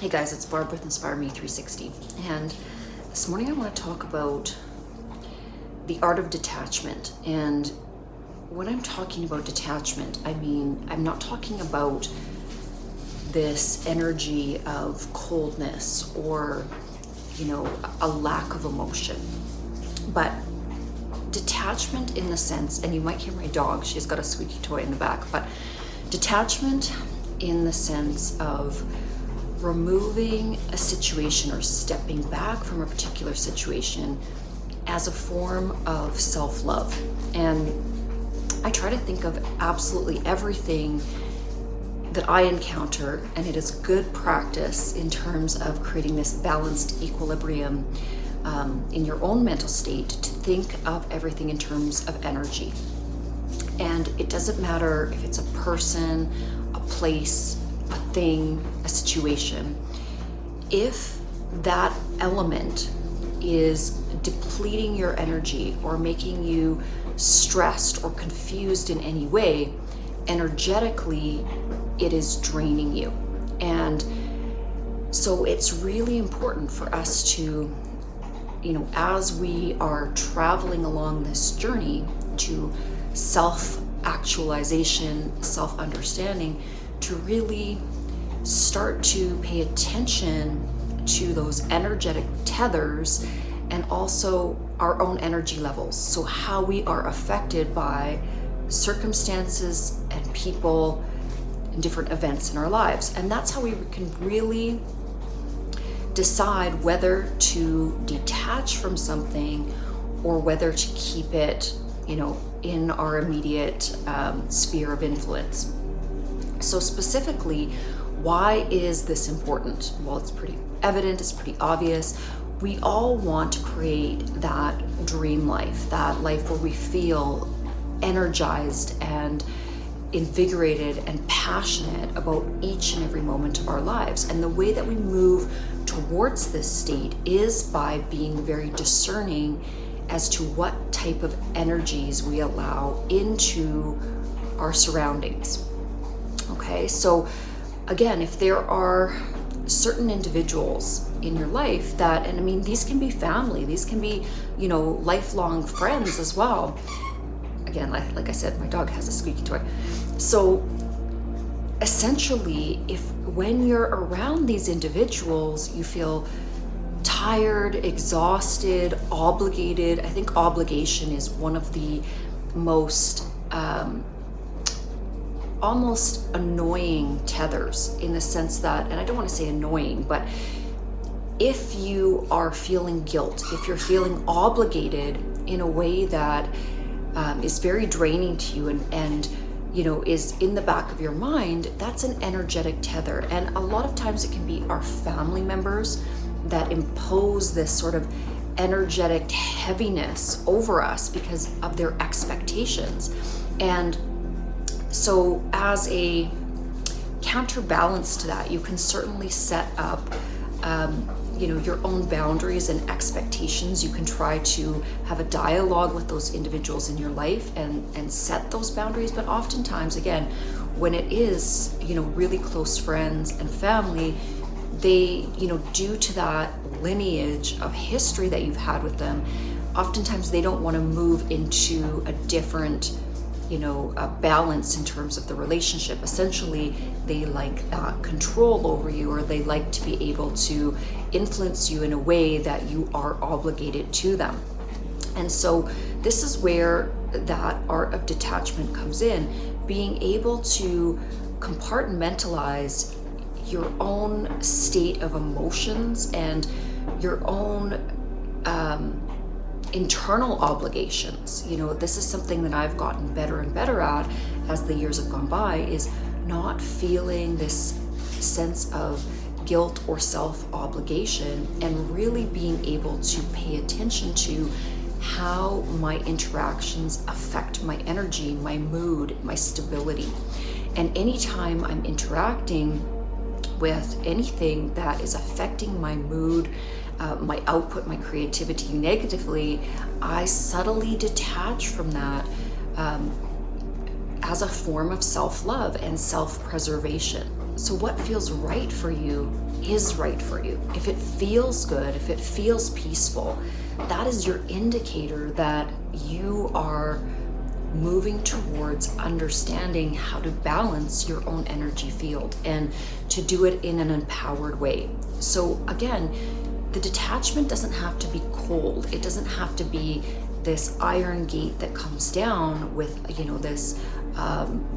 Hey guys, it's Barb with Inspire Me 360, and this morning I want to talk about the art of detachment. And when I'm talking about detachment, I mean, I'm not talking about this energy of coldness or, a lack of emotion, but detachment in the sense, and you might hear my dog, she's got a squeaky toy in the back, but detachment in the sense of removing a situation or stepping back from a particular situation as a form of self-love. And I try to think of absolutely everything that I encounter, and it is good practice in terms of creating this balanced equilibrium in your own mental state, to think of everything in terms of energy. And it doesn't matter if it's a person, a place, a thing, a situation. If that element is depleting your energy or making you stressed or confused in any way, energetically, it is draining you. And so it's really important for us to, as we are traveling along this journey to self-actualization, self-understanding, to really start to pay attention to those energetic tethers and also our own energy levels. So how we are affected by circumstances and people and different events in our lives. And that's how we can really decide whether to detach from something or whether to keep it, in our immediate sphere of influence. So specifically, why is this important? Well, it's pretty evident, it's pretty obvious. We all want to create that dream life, that life where we feel energized and invigorated and passionate about each and every moment of our lives. And the way that we move towards this state is by being very discerning as to what type of energies we allow into our surroundings. Okay, so again, if there are certain individuals in your life that, and I mean, these can be family, these can be, lifelong friends as well. Again, like I said, my dog has a squeaky toy. So essentially, when you're around these individuals, you feel tired, exhausted, obligated. I think obligation is one of the most almost annoying tethers, in the sense that, and I don't want to say annoying, but if you are feeling guilt, if you're feeling obligated in a way that is very draining to you and is in the back of your mind, that's an energetic tether. And a lot of times it can be our family members that impose this sort of energetic heaviness over us because of their expectations. And so as a counterbalance to that, you can certainly set up your own boundaries and expectations. You can try to have a dialogue with those individuals in your life and set those boundaries. But oftentimes, again, when it is, really close friends and family, they, due to that lineage of history that you've had with them, oftentimes they don't want to move into a different a balance in terms of the relationship. Essentially, they like that control over you, or they like to be able to influence you in a way that you are obligated to them. And so this is where that art of detachment comes in, being able to compartmentalize your own state of emotions and your own internal obligations. This is something that I've gotten better and better at as the years have gone by, is not feeling this sense of guilt or self-obligation, and really being able to pay attention to how my interactions affect my energy, my mood, my stability. And anytime I'm interacting with anything that is affecting my mood, my output, my creativity negatively, I subtly detach from that as a form of self-love and self-preservation. So what feels right for you is right for you. If it feels good, if it feels peaceful, that is your indicator that you are moving towards understanding how to balance your own energy field and to do it in an empowered way. So again, the detachment doesn't have to be cold. It doesn't have to be this iron gate that comes down with, this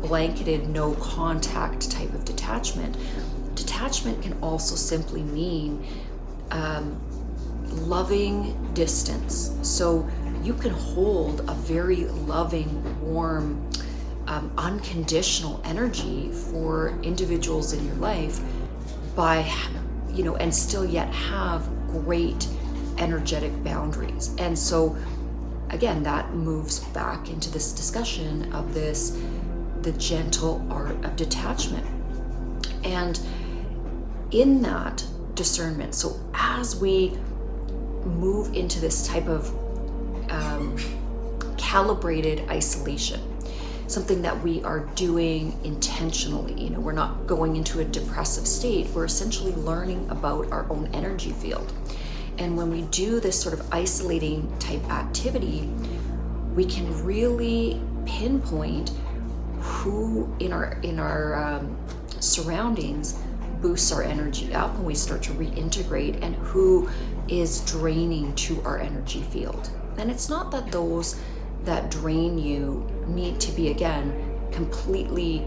blanketed no contact type of detachment. Detachment can also simply mean loving distance. So you can hold a very loving, warm, unconditional energy for individuals in your life by, and still yet have great energetic boundaries. And so again, that moves back into this discussion of the gentle art of detachment. And in that discernment, so as we move into this type of calibrated isolation, something that we are doing intentionally, we're not going into a depressive state, we're essentially learning about our own energy field. And when we do this sort of isolating type activity, we can really pinpoint who in our surroundings boosts our energy up when we start to reintegrate, and who is draining to our energy field. And it's not that those that drain you need to be, again, completely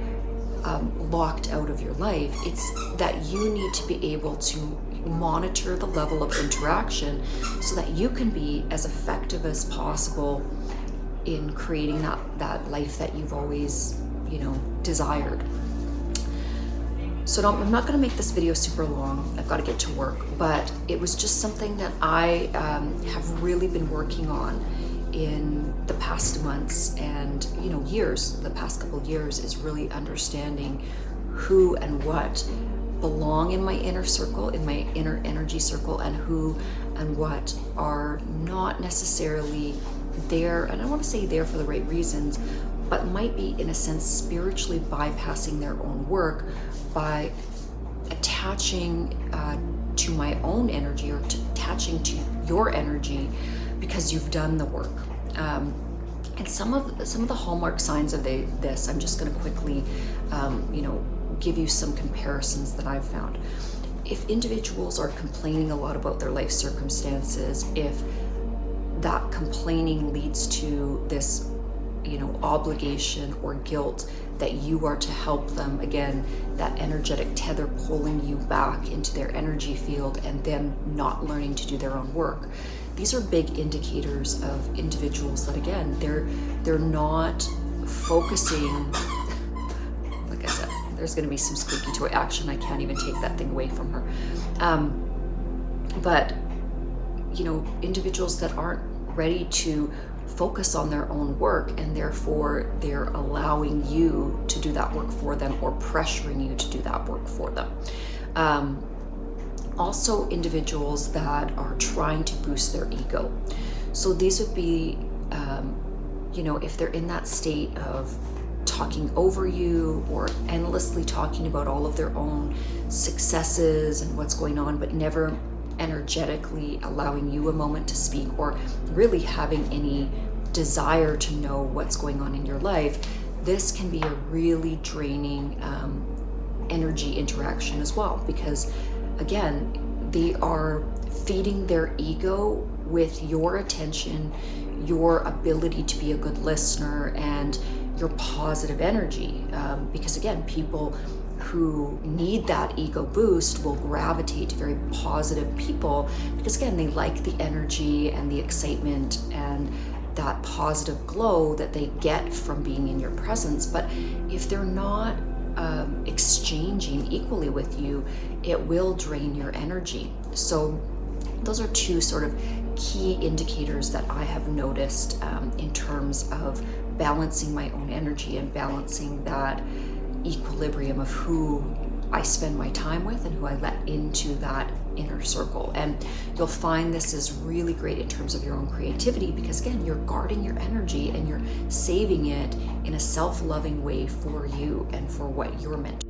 locked out of your life. It's that you need to be able to monitor the level of interaction so that you can be as effective as possible in creating that life that you've always, desired. So I'm not going to make this video super long. I've got to get to work, but it was just something that I have really been working on in the past months and years. The past couple of years is really understanding who and what belong in my inner circle, in my inner energy circle, and who and what are not necessarily there. And I want to say there for the right reasons, but might be, in a sense, spiritually bypassing their own work by attaching to my own energy, or attaching to your energy because you've done the work. And some of the hallmark signs of this, I'm just going to quickly, give you some comparisons that I've found. If individuals are complaining a lot about their life circumstances, if that complaining leads to this obligation or guilt that you are to help them, again, that energetic tether pulling you back into their energy field and them not learning to do their own work. These are big indicators of individuals that, again, they're not focusing. Like I said, there's going to be some squeaky toy action. I can't even take that thing away from her. But individuals that aren't ready to focus on their own work, and therefore they're allowing you to do that work for them, or pressuring you to do that work for them. Also, individuals that are trying to boost their ego. So these would be, if they're in that state of talking over you, or endlessly talking about all of their own successes and what's going on, but never energetically allowing you a moment to speak, or really having any desire to know what's going on in your life. This can be a really draining energy interaction as well, because again, they are feeding their ego with your attention, your ability to be a good listener, and your positive energy. Because again, people who need that ego boost will gravitate to very positive people, because again, they like the energy and the excitement and that positive glow that they get from being in your presence. But if they're not exchanging equally with you, it will drain your energy. So those are two sort of key indicators that I have noticed in terms of balancing my own energy and balancing that equilibrium of who I spend my time with and who I let into that inner circle. And you'll find this is really great in terms of your own creativity, because again, you're guarding your energy and you're saving it in a self-loving way for you and for what you're meant to.